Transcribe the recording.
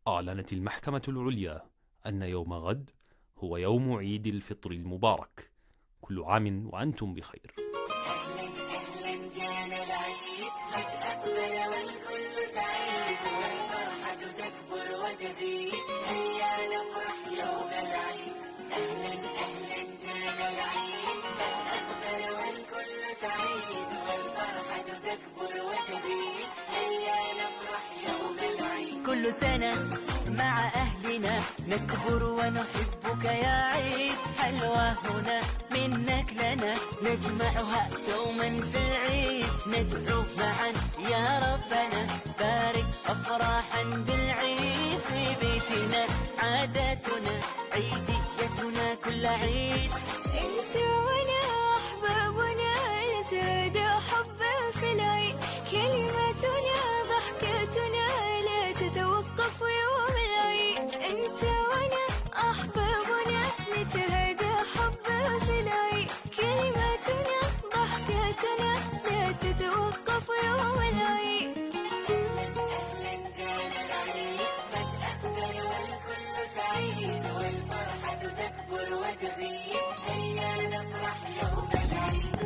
أعلنت المحكمة العليا أن يوم غد هو يوم عيد الفطر المبارك. كل عام وأنتم بخير. أهلا أهلا جانا العيد قد أقبل والكل سعيد والفرحة تكبر وتزيد هيا نفرح يوم العيد. أهلا أهلا جانا العيد قد أقبل والكل سعيد والفرحة تكبر وتزيد هيا نفرح يوم العيد. كل سنة مع أهلنا نكبر ونحبك يا عيد. حلوة هنا منك لنا نجمعها دوما في العيد. ندعو معا يا ربنا بارك أفراحا بالعيد. في بيتنا عاداتنا عيديتنا كل عيد. انت وانا احبابنا نتهادى حبا في العيد. كلماتنا ضحكاتنا لا تتوقف يوم العيد. انت وانا احبابنا نتهادى حبا في العيد. كلماتنا ضحكاتنا لا تتوقف يوم العيد. أهلا جانا العيد قد أقبل والكل سعيد والفرحة تكبر وتزيد هيا نفرح يوم العيد.